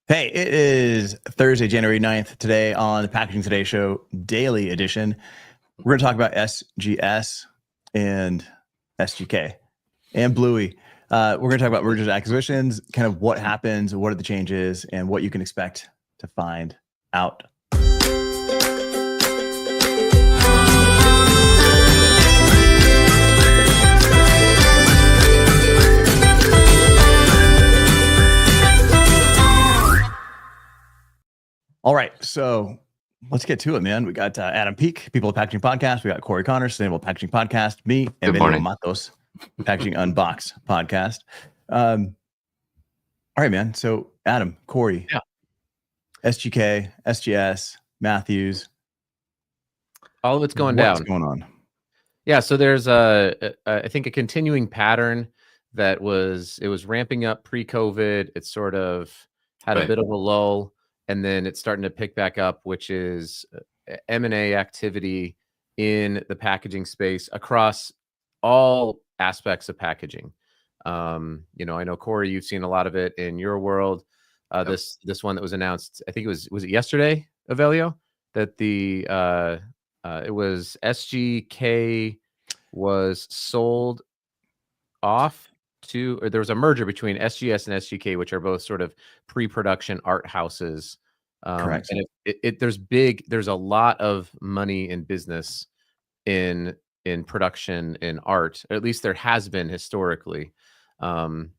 Hey, it is Thursday, January 9th. Today on the Packaging Today Show Daily Edition, we're going to talk about SGS and SGK and Bluey. We're going to talk about mergers and acquisitions, kind of what happens, what are the changes, and what you can expect to find out. All right, so let's get to it, man. We got Adam Peak, People of Packaging Podcast. We got Corey Connor, Sustainable Packaging Podcast. Me, and Emilio Matos, Packaging Unbox Podcast. All right, man. So Adam, Corey, SGK, SGS, Matthews. All of it's going down. What's going on? Yeah, so there's I think a continuing pattern that was ramping up pre-COVID. It sort of had a bit of a lull. And then it's starting to pick back up, which is M&A activity in the packaging space across all aspects of packaging. I know, Corey, you've seen a lot of it in your world. This one that was announced, I think was it yesterday, Avelio, that it was SGK was sold off to, or there was a merger between SGS and SGK, which are both sort of pre-production art houses. Correct. And there's a lot of money in business in production in art, or at least there has been historically. And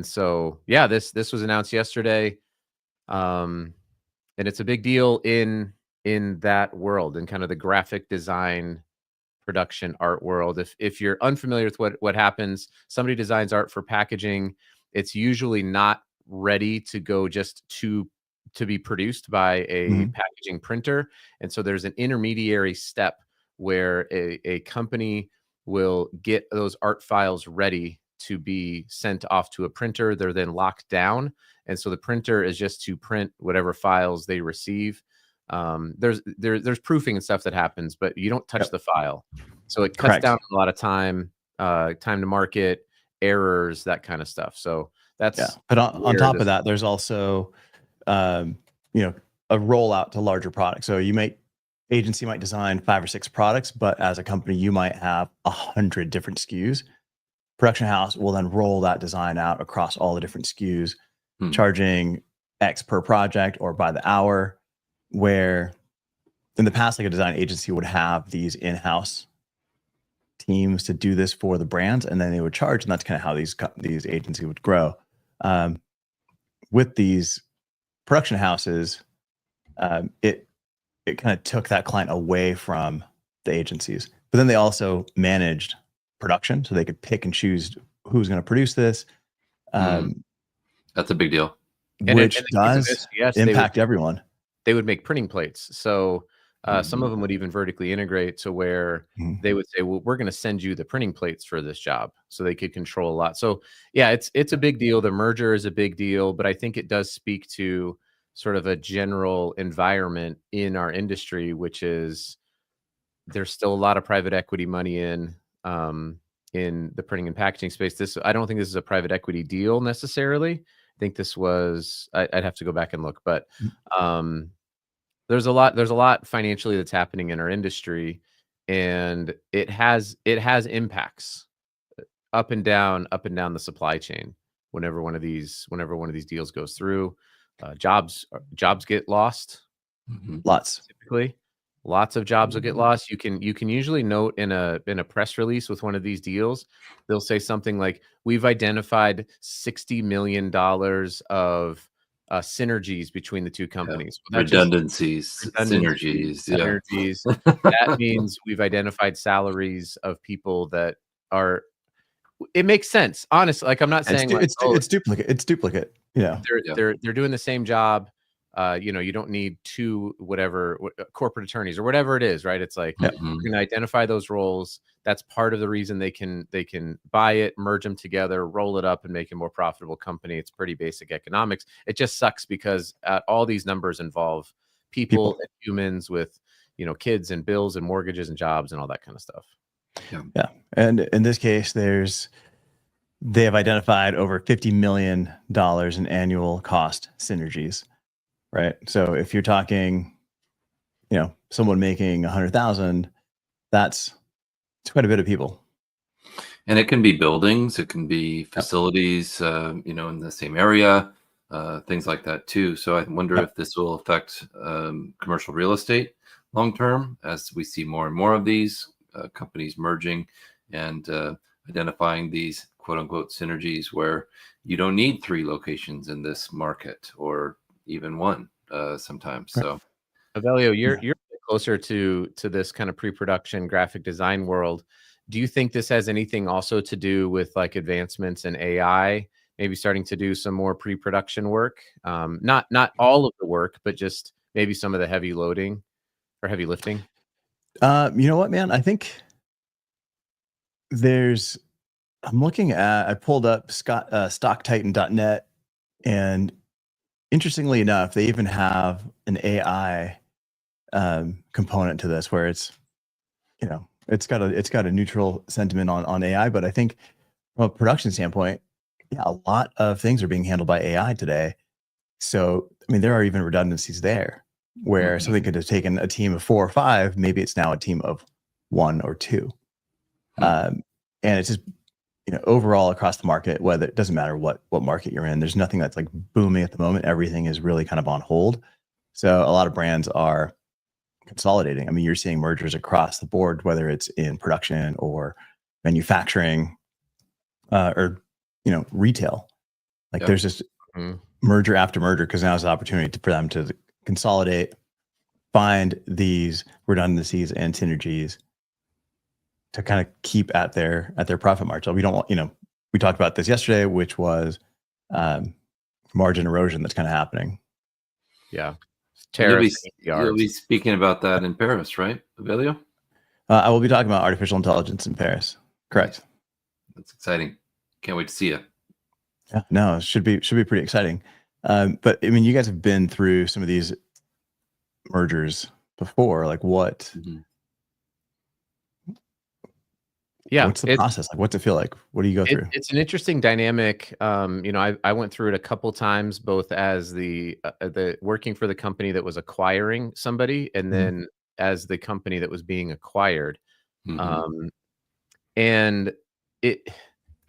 so, yeah, this was announced yesterday. And it's a big deal in that world, in kind of the graphic design production art world. If you're unfamiliar with what happens, somebody designs art for packaging, it's usually not ready to go just to be produced by a packaging printer. And so there's an intermediary step where a company will get those art files ready to be sent off to a printer. They're then locked down. And so the printer is just to print whatever files they receive. There's proofing and stuff that happens, but you don't touch the file. So it cuts down a lot of time to market, errors, that kind of stuff. So that's But on top of that, there's also a rollout to larger products. So agency might design 5 or 6 products, but as a company, you might have 100 different SKUs. Production house will then roll that design out across all the different SKUs, charging X per project or by the hour, where in the past, like a design agency would have these in-house teams to do this for the brands, and then they would charge, and that's kind of how these agencies would grow. With these production houses, it kind of took that client away from the agencies, but then they also managed production, so they could pick and choose who's going to produce this. That's a big deal, which does impact everyone. They would make printing plates, so some of them would even vertically integrate to where they would say, well, we're going to send you the printing plates for this job, so they could control a lot. So yeah, it's a big deal. The merger is a big deal, but I think it does speak to sort of a general environment in our industry, which is there's still a lot of private equity money in the printing and packaging space. I don't think this is a private equity deal necessarily. I think this was, I'd have to go back and look, but there's a lot financially that's happening in our industry, and it has impacts up and down the supply chain. Whenever one of these deals goes through, jobs get lost. Typically, lots of jobs will get lost. You can usually note in a press release with one of these deals, they'll say something like, we've identified $60 million of synergies between the two companies. Well, redundancies, synergies. That means we've identified salaries of people that are. It makes sense, honestly. Like, I'm not saying it's duplicate. It's duplicate. They're doing the same job. You don't need 2 corporate attorneys or whatever it is, right? It's like we're going to identify those roles. That's part of the reason they can buy it, merge them together, roll it up, and make a more profitable company. It's pretty basic economics. It just sucks because all these numbers involve people and humans with kids and bills and mortgages and jobs and all that kind of stuff. Yeah. And in this case, there's they have identified over $50 million in annual cost synergies, right? So if you're talking, someone making 100,000, it's quite a bit of people. And it can be buildings, it can be facilities, in the same area, things like that too. So I wonder if this will affect commercial real estate long term, as we see more and more of these companies merging and identifying these quote unquote synergies where you don't need 3 locations in this market, or even one sometimes. Right. So Avelio, you're closer to this kind of pre-production graphic design world. Do you think this has anything also to do with like advancements in AI, maybe starting to do some more pre-production work? Not all of the work, but just maybe some of the heavy loading or heavy lifting? You know what, man? I think I pulled up stocktitan.net, and interestingly enough, they even have an AI component to this, where it's got a neutral sentiment on AI. But I think from a production standpoint, a lot of things are being handled by AI today. So I mean, there are even redundancies there, where something could have taken a team of 4 or 5, maybe it's now a team of 1 or 2. And it's just, overall across the market, whether it doesn't matter what market you're in, there's nothing that's like booming at the moment. Everything is really kind of on hold. So a lot of brands are consolidating. I mean, you're seeing mergers across the board, whether it's in production or manufacturing, or retail. Like there's just merger after merger, because now is the opportunity for them to consolidate, find these redundancies and synergies to kind of keep at their profit margin. We don't want, we talked about this yesterday, which was margin erosion that's kind of happening. Yeah. You'll be speaking about that in Paris, right, Avelio? I will be talking about artificial intelligence in Paris. Correct. That's exciting. Can't wait to see you. Yeah, no, it should be pretty exciting. But I mean, you guys have been through some of these mergers before. Like what? Yeah. What's the process? Like, what's it feel like? What do you go through? It's an interesting dynamic. I went through it a couple times, both as the working for the company that was acquiring somebody, and then as the company that was being acquired. And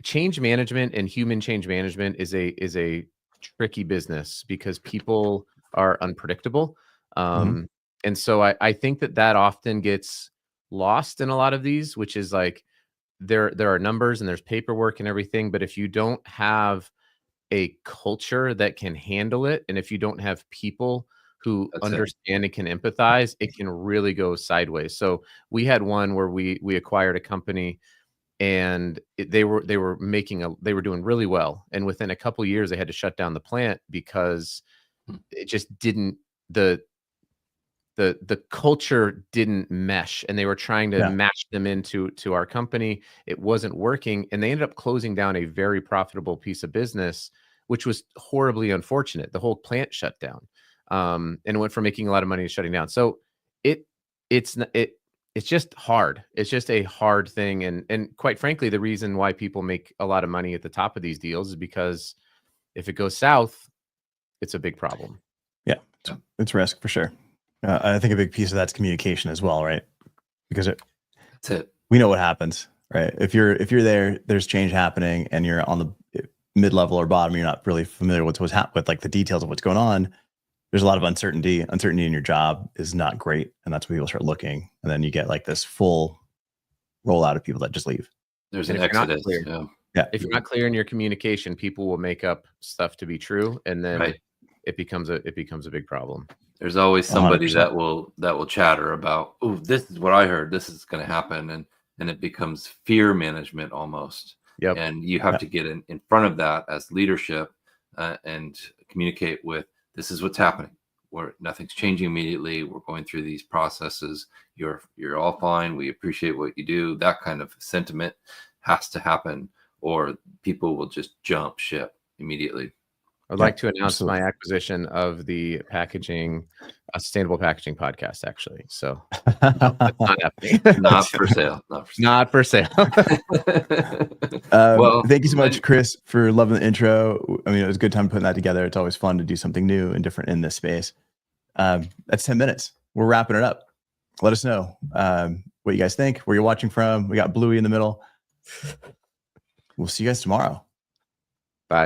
change management and human change management is a tricky business, because people are unpredictable. And so I think that often gets lost in a lot of these, which is like, there are numbers and there's paperwork and everything, but if you don't have a culture that can handle it, and if you don't have people who understand and can empathize, it can really go sideways. So we had one where we acquired a company, and they were doing really well, and within a couple of years they had to shut down the plant because it just didn't the culture didn't mesh, and they were trying to match them into our company. It wasn't working, and they ended up closing down a very profitable piece of business, which was horribly unfortunate. The whole plant shut down, and it went from making a lot of money to shutting down. So it's just hard. It's just a hard thing, and quite frankly, the reason why people make a lot of money at the top of these deals is because if it goes south, it's a big problem. Yeah, it's risk for sure. I think a big piece of that's communication as well, right? Because we know what happens, right? If you're there, there's change happening, and you're on the mid-level or bottom, you're not really familiar with what's happening, with like the details of what's going on. There's a lot of uncertainty. Uncertainty in your job is not great, and that's when people start looking, and then you get like this full rollout of people that just leave. There's an exodus. If you're not clear in your communication, people will make up stuff to be true, and then it becomes a big problem. There's always somebody 100%. that will chatter about, oh, this is what I heard, this is going to happen, and it becomes fear management almost. And you have to get in front of that as leadership, and communicate with, this is what's happening. Nothing's changing immediately. We're going through these processes. You're all fine. We appreciate what you do. That kind of sentiment has to happen, or people will just jump ship immediately. I'd Yeah, like to announce absolutely. my acquisition of the packaging, sustainable packaging podcast, actually. So no, that's not happening. Not for sale. Not for sale. Not for sale. Well, thank you so much, Chris, for loving the intro. I mean, it was a good time putting that together. It's always fun to do something new and different in this space. That's 10 minutes. We're wrapping it up. Let us know what you guys think, where you're watching from. We got Bluey in the middle. We'll see you guys tomorrow. Bye.